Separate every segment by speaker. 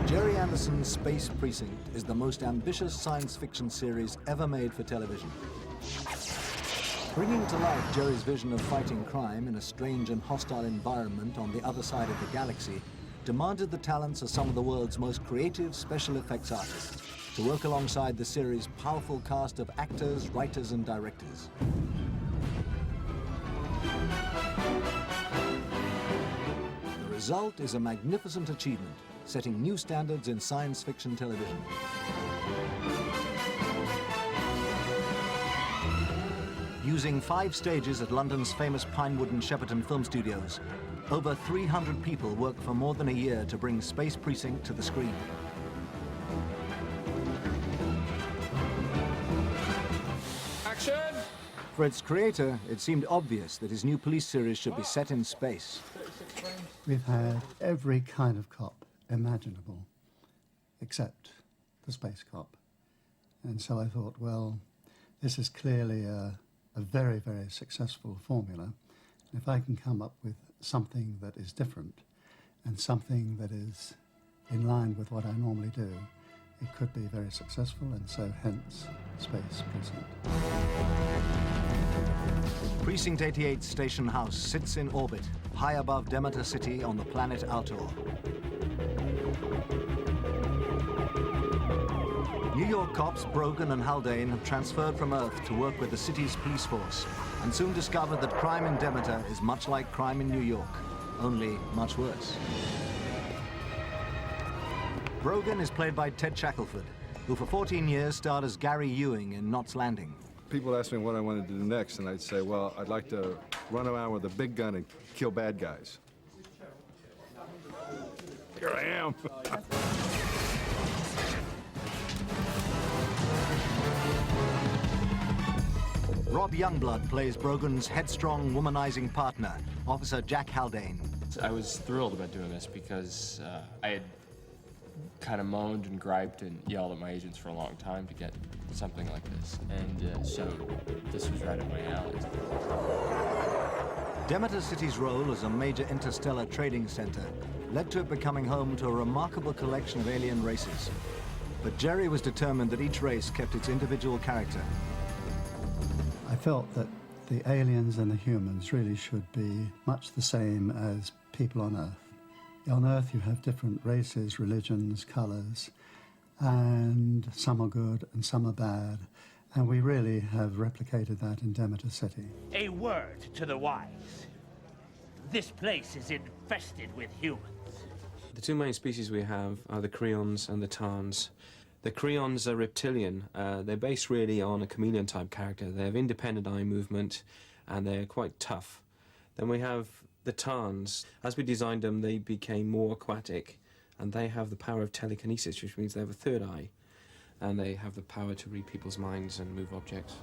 Speaker 1: Gerry Anderson's Space Precinct is the most ambitious science fiction series ever made for television. Bringing to life Gerry's vision of fighting crime in a strange and hostile environment on the other side of the galaxy demanded the talents of some of the world's most creative special effects artists to work alongside the series' powerful cast of actors, writers, and directors. The result is a magnificent achievement, setting new standards in science fiction television. Using 5 stages at London's famous Pinewood and Shepperton Film Studios, over 300 people worked for more than a year to bring Space Precinct to the screen.
Speaker 2: Action!
Speaker 1: For its creator, it seemed obvious that his new police series should be set in space.
Speaker 3: We've had every kind of cop imaginable, except the space cop. And so I thought, well, this is clearly a very, very successful formula. If I can come up with something that is different and something that is in line with what I normally do, it could be very successful, and so hence Space Precinct.
Speaker 1: Precinct 88's station house sits in orbit, high above Demeter City on the planet Altor. New York cops Brogan and Haldane have transferred from Earth to work with the city's police force, and soon discovered that crime in Demeter is much like crime in New York, only much worse. Brogan is played by Ted Shackelford, who for 14 years starred as Gary Ewing in Knots Landing.
Speaker 4: People ask me what I want to do next, and I'd say, well, I'd like to run around with a big gun and kill bad guys. Here I am.
Speaker 1: Rob Youngblood plays Brogan's headstrong, womanizing partner, Officer Jack Haldane.
Speaker 5: I was thrilled about doing this because I had kind of moaned and griped and yelled at my agents for a long time to get something like this. And so this was right up my alley.
Speaker 1: Demeter City's role as a major interstellar trading center led to it becoming home to a remarkable collection of alien races. But Gerry was determined that each race kept its individual character.
Speaker 3: I felt that the aliens and the humans really should be much the same as people on Earth. On Earth you have different races, religions, colors, and some are good and some are bad. And we really have replicated that in Demeter City.
Speaker 6: A word to the wise. This place is infested with humans.
Speaker 7: The two main species we have are the Creons and the Tarns. The Creons are reptilian. They're based really on a chameleon-type character. They have independent eye movement, and they're quite tough. Then we have the Tarns. As we designed them, they became more aquatic, and they have the power of telekinesis, which means they have a third eye, and they have the power to read people's minds and move objects.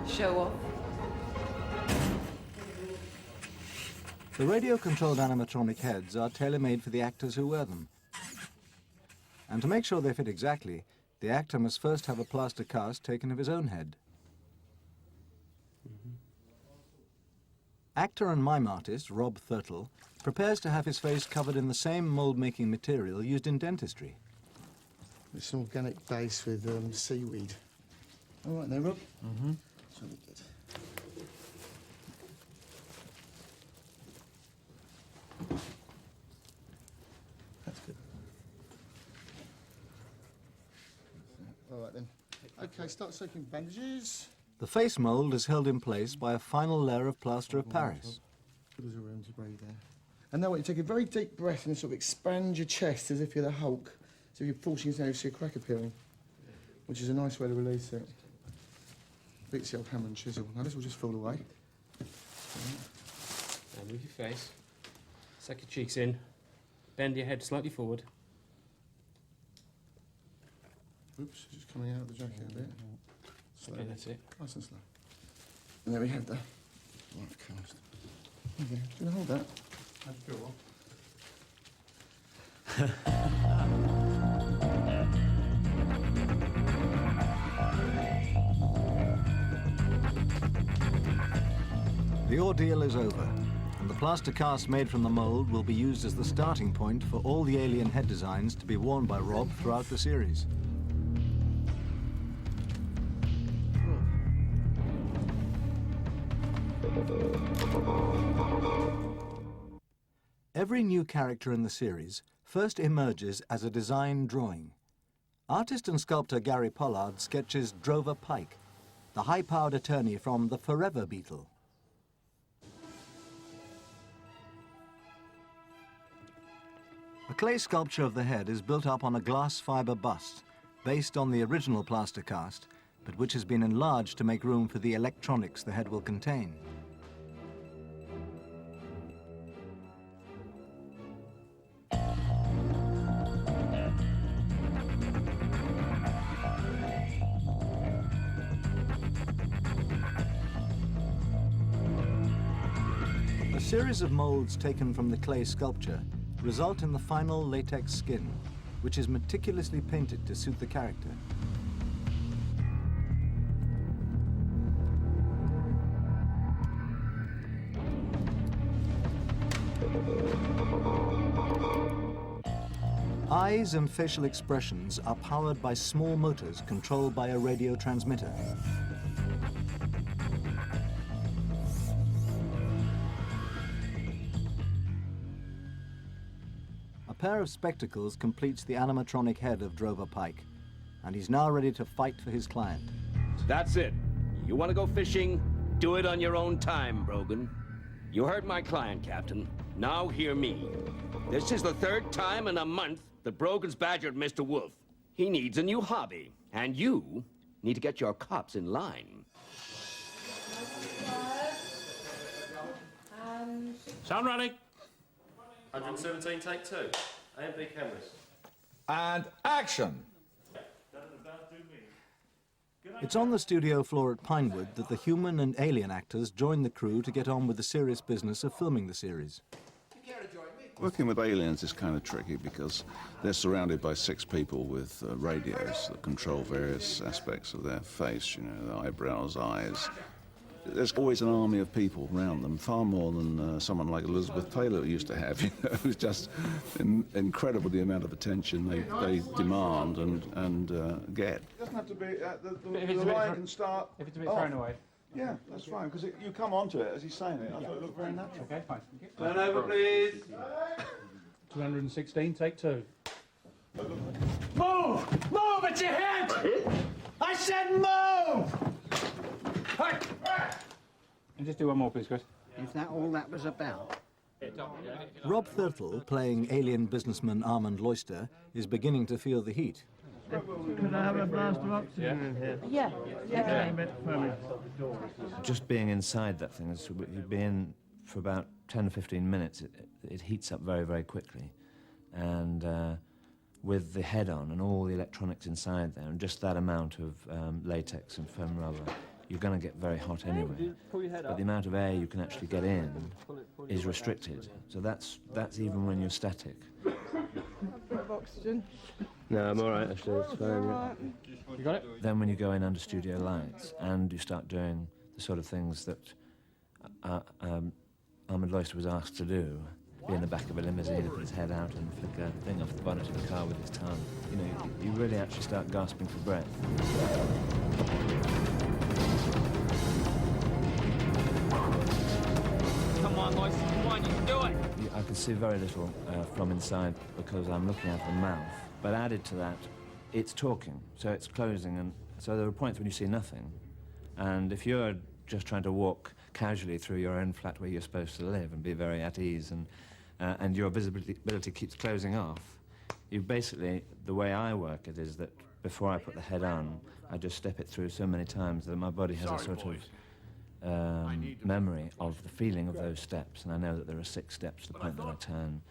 Speaker 8: Show off.
Speaker 1: The radio-controlled animatronic heads are tailor-made for the actors who wear them. And to make sure they fit exactly, the actor must first have a plaster cast taken of his own head. Actor and mime artist Rob Thurtle prepares to have his face covered in the same mold-making material used in dentistry.
Speaker 9: It's an organic base with seaweed. All right there, Rob? Mm-hmm. That's really good. That's good. All right then. Okay, start soaking bandages.
Speaker 1: The face mold is held in place by a final layer of plaster of Paris.
Speaker 9: There's a room to breathe there. And now you take a very deep breath and sort of expand your chest as if you're the Hulk. So you're forcing yourself to see a crack appearing, which is a nice way to release it. Beats the old hammer and chisel. Now this will just fall away.
Speaker 7: Now move your face. Suck your cheeks in. Bend your head slightly forward.
Speaker 9: Oops, it's just coming out of the jacket a bit. Slowly.
Speaker 7: Okay, that's it.
Speaker 9: Nice and slow. And there we have the life cast. Okay, do you want to hold that? How'd you feel,
Speaker 1: The ordeal is over. And the plaster cast made from the mold will be used as the starting point for all the alien head designs to be worn by Rob throughout the series. Every new character in the series first emerges as a design drawing. Artist and sculptor Gary Pollard sketches Drover Pike, the high-powered attorney from the Forever Beetle. A clay sculpture of the head is built up on a glass fibre bust, based on the original plaster cast, but which has been enlarged to make room for the electronics the head will contain. A series of molds taken from the clay sculpture result in the final latex skin, which is meticulously painted to suit the character. Eyes and facial expressions are powered by small motors controlled by a radio transmitter. A pair of spectacles completes the animatronic head of Drover Pike, and he's now ready to fight for his client.
Speaker 8: That's it. You want to go fishing? Do it on your own time, Brogan. You heard my client, Captain. Now hear me. This is the third time in a month that Brogan's badgered Mr. Wolf. He needs a new hobby, and you need to get your cops in line.
Speaker 2: Sound running.
Speaker 7: 117, take 2. AMP cameras.
Speaker 10: And action!
Speaker 1: It's on the studio floor at Pinewood that the human and alien actors join the crew to get on with the serious business of filming the series.
Speaker 11: Working with aliens is kind of tricky because they're surrounded by 6 people with radios that control various aspects of their face, you know, the eyebrows, eyes. There's always an army of people around them, far more than someone like Elizabeth Taylor used to have. You know, it was just incredible the amount of attention they demand and get.
Speaker 9: It doesn't have to be, the line can start.
Speaker 2: If it's a bit thrown away.
Speaker 9: Yeah, that's fine, because you come onto it as he's saying it. I thought it looked very natural.
Speaker 2: Okay, fine.
Speaker 10: Turn over, please.
Speaker 2: 216, take 2.
Speaker 6: Move! Move! It's your head! I said move!
Speaker 2: And just do one more, please, Chris.
Speaker 12: Is that all that was about?
Speaker 1: Rob Thurtle, playing alien businessman Armand Loyster, is beginning to feel the heat.
Speaker 12: Could I have a blast of oxygen in here? Yeah.
Speaker 13: Just being inside that thing, you'd be in for about 10 or 15 minutes, it heats up very, very quickly. And with the head on and all the electronics inside there, and just that amount of latex and foam rubber, you're going to get very hot anyway. But the amount of air you can actually get in is restricted. So that's even when you're static.
Speaker 12: Oxygen.
Speaker 13: No, I'm all right, actually. It's fine.
Speaker 12: Right.
Speaker 2: You got it?
Speaker 13: Then when you go in under studio lights and you start doing the sort of things that Armand Loyster was asked to do, be in the back of a limousine, put his head out and flick a thing off the bonnet of the car with his tongue, you know, you really actually start gasping for breath.
Speaker 8: Come on, Loyce, come on, you can do it!
Speaker 13: I can see very little from inside because I'm looking at the mouth. But added to that, it's talking, so it's closing, and so there are points when you see nothing. And if you're just trying to walk casually through your own flat where you're supposed to live and be very at ease, and your visibility keeps closing off, you basically, the way I work it is that before I put the head on, I just step it through so many times that my body has a sort of memory of the feeling of those steps, and I know that there are 6 steps to the point that I turn.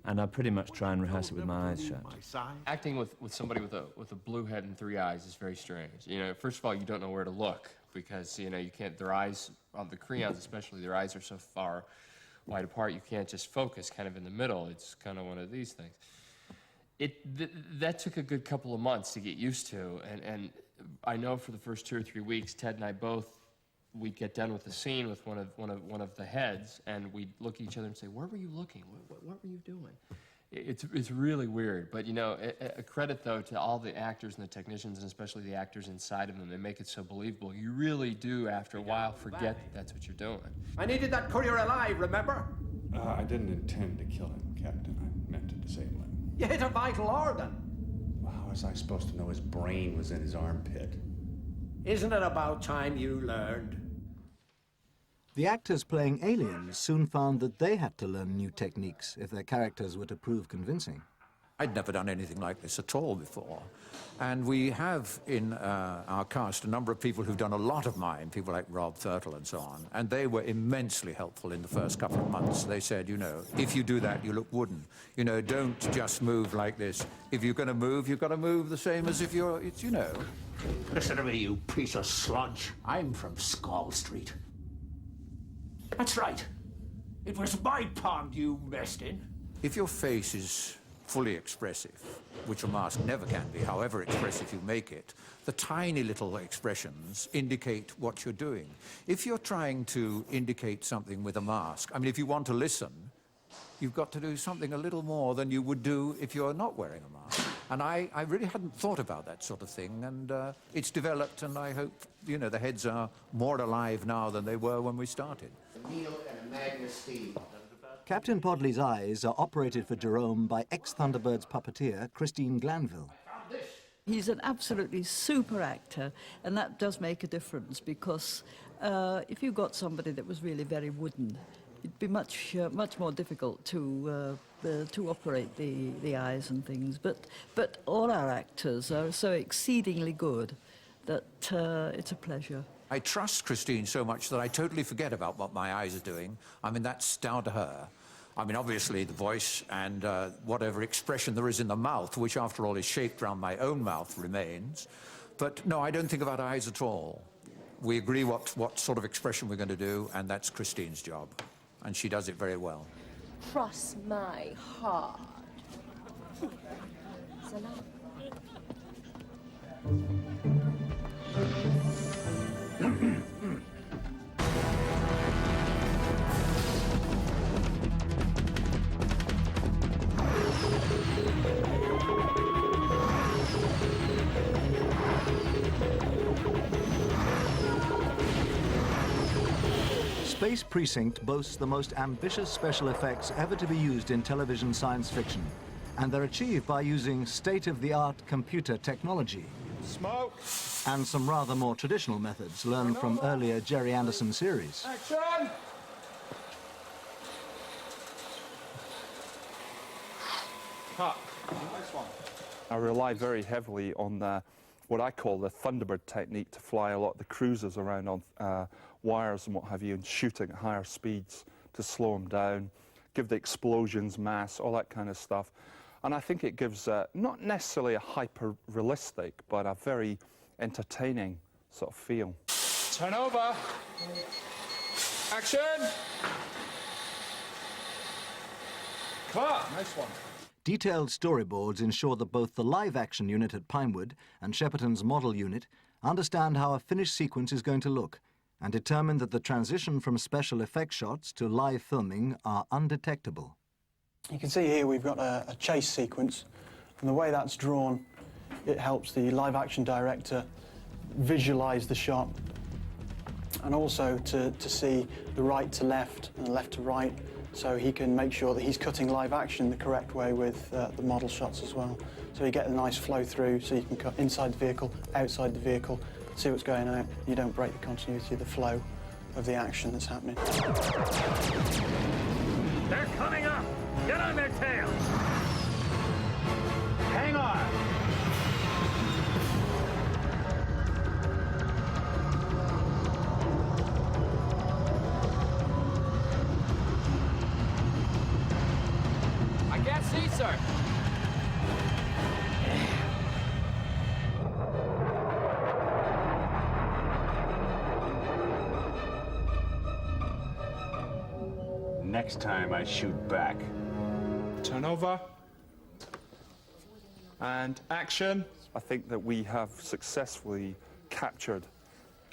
Speaker 13: And I pretty much try and rehearse it with my eyes shut.
Speaker 5: Acting with somebody with a blue head and 3 eyes is very strange. You know, first of all, you don't know where to look because, you know, you can't, their eyes, on the crayons especially, their eyes are so far wide apart, you can't just focus kind of in the middle. It's kind of one of these things. That took a good couple of months to get used to, and I know for the first 2 or 3 weeks, Ted and I both we'd get done with the scene with one of the heads, and we'd look at each other and say, "Where were you looking? What were you doing?" It's really weird, but you know, a credit though to all the actors and the technicians, and especially the actors inside of them. They make it so believable. You really do, after a while, forget that that's what you're doing.
Speaker 14: I needed that courier alive, remember?
Speaker 15: I didn't intend to kill him, Captain. I meant to disable him.
Speaker 14: You hit a vital organ.
Speaker 15: How was I supposed to know his brain was in his armpit?
Speaker 14: Isn't it about time you learned?
Speaker 1: The actors playing aliens soon found that they had to learn new techniques if their characters were to prove convincing.
Speaker 16: I'd never done anything like this at all before. And we have in our cast a number of people who've done a lot of mime, people like Rob Thurtle and so on, and they were immensely helpful in the first couple of months. They said, you know, if you do that, you look wooden. You know, don't just move like this. If you're going to move, you've got to move the same as if you're, it's, you know.
Speaker 14: Listen to me, you piece of sludge. I'm from Skull Street. That's right. It was my pond you messed in.
Speaker 16: If your face is fully expressive, which a mask never can be, however expressive you make it, the tiny little expressions indicate what you're doing. If you're trying to indicate something with a mask, I mean, if you want to listen, you've got to do something a little more than you would do if you're not wearing a mask. And I really hadn't thought about that sort of thing, and it's developed, and I hope, you know, the heads are more alive now than they were when we started.
Speaker 14: A meal and a Magnus tea.
Speaker 1: Captain Podley's eyes are operated for Jerome by ex-Thunderbirds puppeteer Christine Glanville.
Speaker 17: He's an absolutely super actor, and that does make a difference, because if you got somebody that was really very wooden, it'd be much more difficult to operate the eyes and things. But all our actors are so exceedingly good that it's a pleasure.
Speaker 16: I trust Christine so much that I totally forget about what my eyes are doing. I mean, that's down to her. I mean, obviously, the voice and whatever expression there is in the mouth, which, after all, is shaped around my own mouth, remains. But, no, I don't think about eyes at all. We agree what sort of expression we're going to do, and that's Christine's job. And she does it very well.
Speaker 18: Cross my heart.
Speaker 1: Space Precinct boasts the most ambitious special effects ever to be used in television science fiction, and they're achieved by using state-of-the-art computer technology.
Speaker 4: Smoke!
Speaker 1: And some rather more traditional methods learned from earlier Jerry Anderson series.
Speaker 4: Action!
Speaker 19: Cut.
Speaker 4: Nice one.
Speaker 19: I rely very heavily on what I call the Thunderbird technique to fly a lot of the cruisers around on wires and what have you, and shooting at higher speeds to slow them down, give the explosions mass, all that kind of stuff. And I think it gives not necessarily a hyper-realistic, but a very entertaining sort of feel.
Speaker 4: Turn over. Action! Cut. Nice one.
Speaker 1: Detailed storyboards ensure that both the live-action unit at Pinewood and Shepperton's model unit understand how a finished sequence is going to look, and determine that the transition from special effects shots to live filming are undetectable.
Speaker 20: You can see here we've got a chase sequence, and the way that's drawn, it helps the live-action director visualize the shot, and also to see the right to left and the left to right, so he can make sure that he's cutting live action the correct way with the model shots as well. So you get a nice flow through, so you can cut inside the vehicle, outside the vehicle, see what's going on. You don't break the continuity of the flow of the action that's happening.
Speaker 6: They're coming up! Get on their tails! Hang on!
Speaker 5: I can't see, sir.
Speaker 10: Next time I shoot back.
Speaker 19: Turn over. And action. I think that we have successfully captured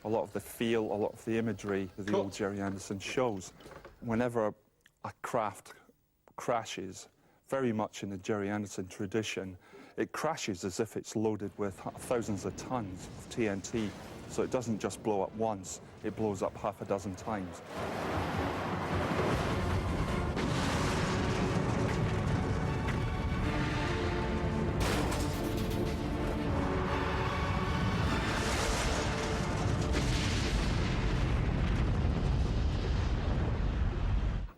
Speaker 19: a lot of the feel, a lot of the imagery of the old Jerry Anderson shows. Whenever a craft crashes, very much in the Jerry Anderson tradition, it crashes as if it's loaded with thousands of tons of TNT. So it doesn't just blow up once, it blows up half a dozen times.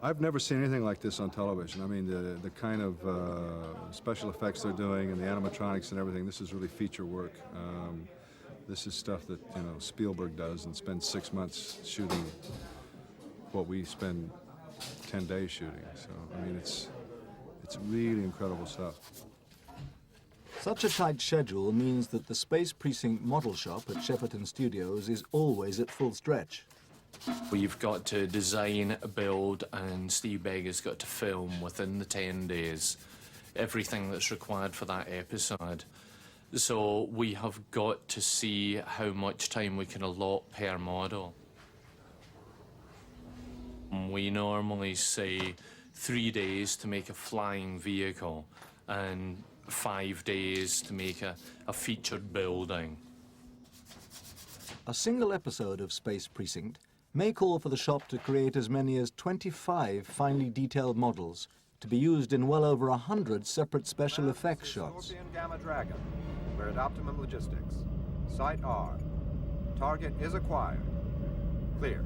Speaker 4: I've never seen anything like this on television. I mean, the kind of special effects they're doing and the animatronics and everything, this is really feature work. This is stuff that, you know, Spielberg does and spends 6 months shooting what we spend 10 days shooting. So, I mean, it's really incredible stuff.
Speaker 1: Such a tight schedule means that the Space Precinct model shop at Shepperton Studios is always at full stretch.
Speaker 5: We've got to design, build, and Steve Beggar's got to film within the 10 days everything that's required for that episode. So we have got to see how much time we can allot per model. We normally say 3 days to make a flying vehicle and 5 days to make a featured building.
Speaker 1: A single episode of Space Precinct may call for the shop to create as many as 25 finely detailed models to be used in well over 100 separate special effects shots.
Speaker 21: Scorpion Gamma Dragon. We're at Optimum Logistics. Site R. Target is acquired. Clear.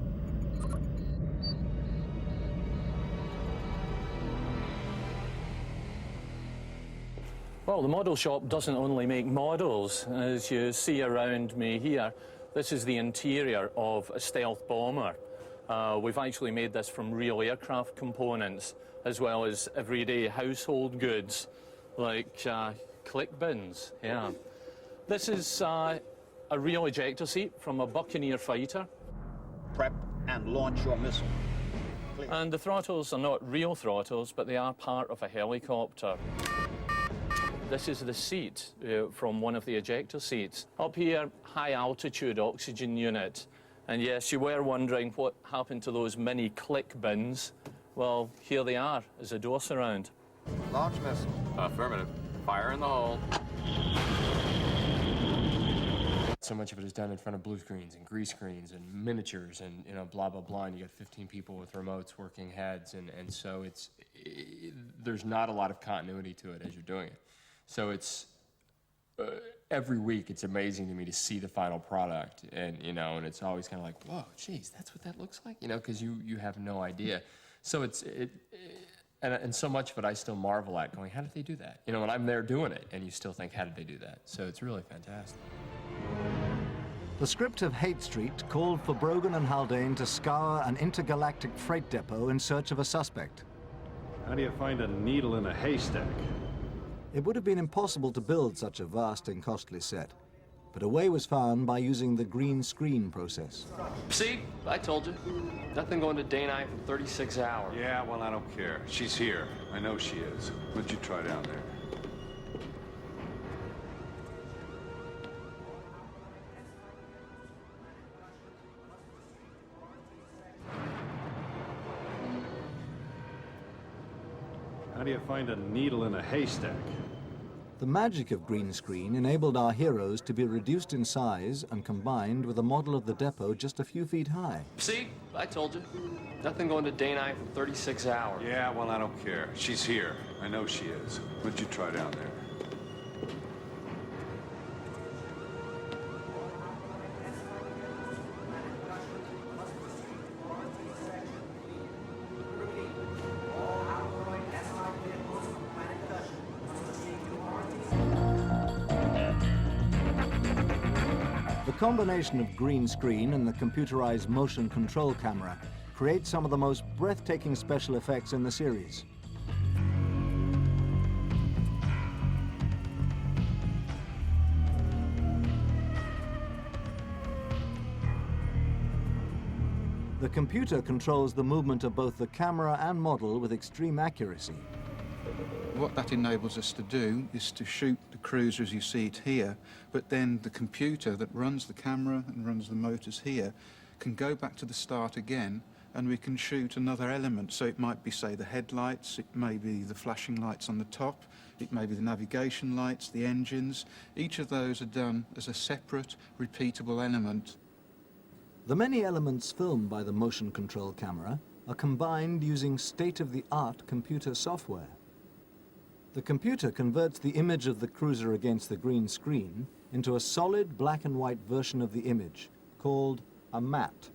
Speaker 22: Well, the model shop doesn't only make models. As you see around me here, this is the interior of a stealth bomber. We've actually made this from real aircraft components, as well as everyday household goods, like click bins, yeah. This is a real ejector seat from a Buccaneer fighter.
Speaker 21: Prep and launch your missile. Clear.
Speaker 22: And the throttles are not real throttles, but they are part of a helicopter. This is the seat from one of the ejector seats. Up here, high-altitude oxygen unit. And yes, you were wondering what happened to those mini click bins. Well, here they are as a door surround.
Speaker 21: Launch missile.
Speaker 5: Affirmative. Fire in the hole. So much of it is done in front of blue screens and grease screens and miniatures and, you know, blah, blah, blah. And you got 15 people with remotes working heads. And so there's not a lot of continuity to it as you're doing it. So it's, every week it's amazing to me to see the final product. And, you know, and it's always kind of like, whoa, geez, that's what that looks like? You know, because you have no idea. So and so much of it I still marvel at, going, how did they do that? You know, and I'm there doing it, and you still think, how did they do that? So it's really fantastic.
Speaker 1: The script of Hate Street called for Brogan and Haldane to scour an intergalactic freight depot in search of a suspect.
Speaker 4: How do you find a needle in a haystack?
Speaker 1: It would have been impossible to build such a vast and costly set, but a way was found by using the green screen process.
Speaker 5: See, I told you. Nothing going to day night for 36 hours.
Speaker 10: Yeah, well, I don't care. She's here. I know she is. What'd you try down there?
Speaker 4: How do you find a needle in a haystack?
Speaker 1: The magic of green screen enabled our heroes to be reduced in size and combined with a model of the depot just a few feet high.
Speaker 5: See, I told you. Nothing going to day night for 36 hours.
Speaker 10: Yeah, well, I don't care. She's here. I know she is. What'd you try down there?
Speaker 1: The combination of green screen and the computerized motion control camera creates some of the most breathtaking special effects in the series. The computer controls the movement of both the camera and model with extreme accuracy.
Speaker 3: what that enables us to do is to shoot the cruiser as you see it here, but then the computer that runs the camera and runs the motors here can go back to the start again, and we can shoot another element. So it might be, say, the headlights, it may be the flashing lights on the top, it may be the navigation lights, the engines. Each of those are done as a separate, repeatable element.
Speaker 1: The many elements filmed by the motion control camera are combined using state-of-the-art computer software. The computer converts the image of the cruiser against the green screen into a solid black and white version of the image, called a matte.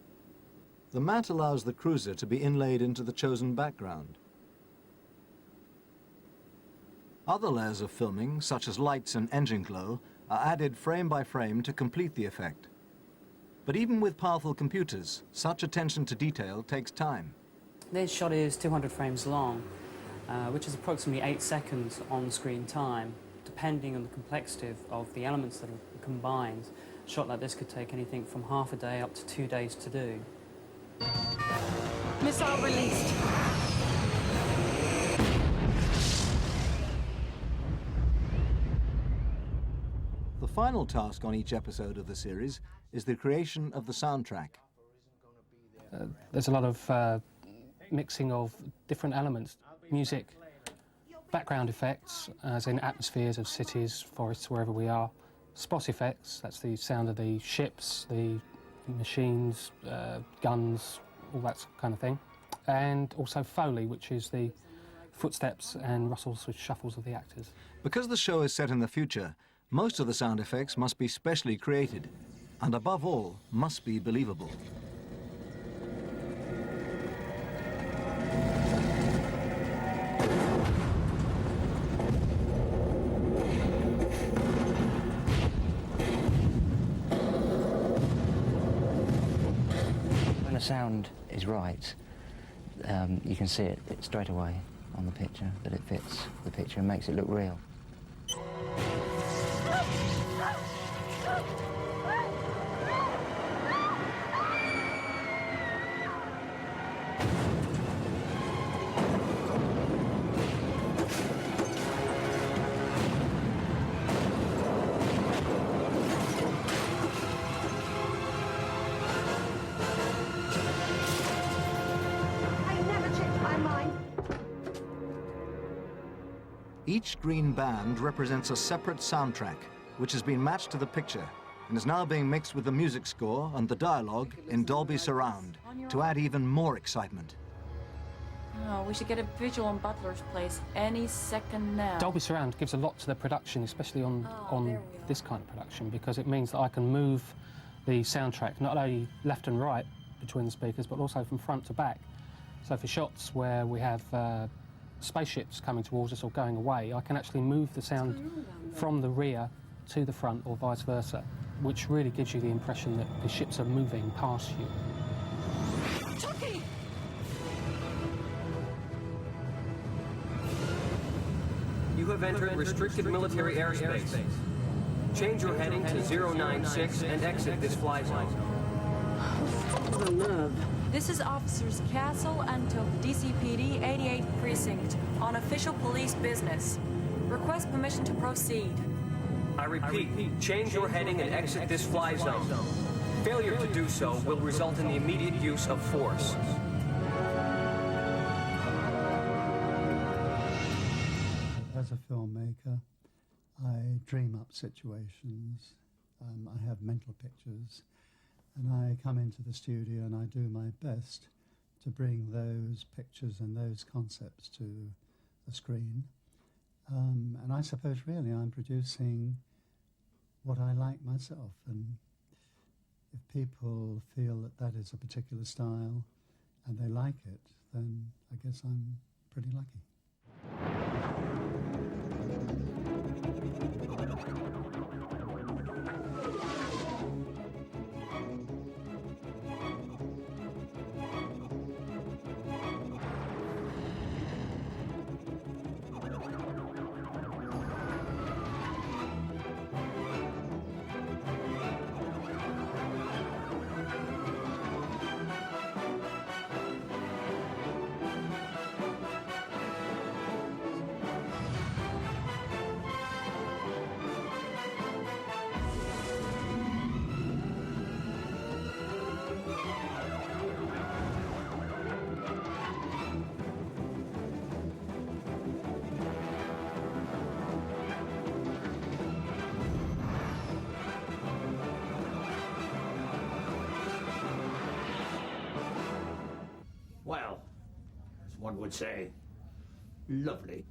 Speaker 1: The matte allows the cruiser to be inlaid into the chosen background. Other layers of filming, such as lights and engine glow, are added frame by frame to complete the effect. But even with powerful computers, such attention to detail takes time.
Speaker 7: This shot is 200 frames long, which is approximately 8 seconds on-screen time. Depending on the complexity of the elements that are combined, a shot like this could take anything from half a day up to 2 days to do.
Speaker 18: Missile released.
Speaker 1: The final task on each episode of the series is the creation of the soundtrack.
Speaker 23: There's a lot of mixing of different elements, music, background effects, as in atmospheres of cities, forests, wherever we are, spot effects, that's the sound of the ships, the machines, guns, all that kind of thing, and also Foley, which is the footsteps and rustles with shuffles of the actors.
Speaker 1: Because the show is set in the future, most of the sound effects must be specially created, and above all, must be believable.
Speaker 24: When the sound is right, you can see it straight away on the picture, that it fits the picture and makes it look real.
Speaker 1: Each green band represents a separate soundtrack, which has been matched to the picture and is now being mixed with the music score and the dialogue in Dolby Surround to add even more excitement.
Speaker 18: Oh, we should get a visual on Butler's Place any second now.
Speaker 23: Dolby Surround gives a lot to the production, especially on this kind of production, because it means that I can move the soundtrack not only left and right between the speakers, but also from front to back. So for shots where we have spaceships coming towards us or going away, I can actually move the sound from the rear to the front or vice versa, which really gives you the impression that the ships are moving past you.
Speaker 18: Chucky!
Speaker 25: You have entered restricted military airspace. Change your heading to 096 and exit this fly zone.
Speaker 18: What a nerve. This is Officers Castle and Took, DCPD 88th Precinct, on official police business. Request permission to proceed.
Speaker 25: I repeat, change your heading and exit this fly zone. Failure to do so will result in the immediate use of force.
Speaker 26: As a filmmaker, I dream up situations. I have mental pictures. And I come into the studio and I do my best to bring those pictures and those concepts to the screen. And I suppose really I'm producing what I like myself. And if people feel that that is a particular style and they like it, then I guess I'm pretty lucky.
Speaker 14: would say. Lovely.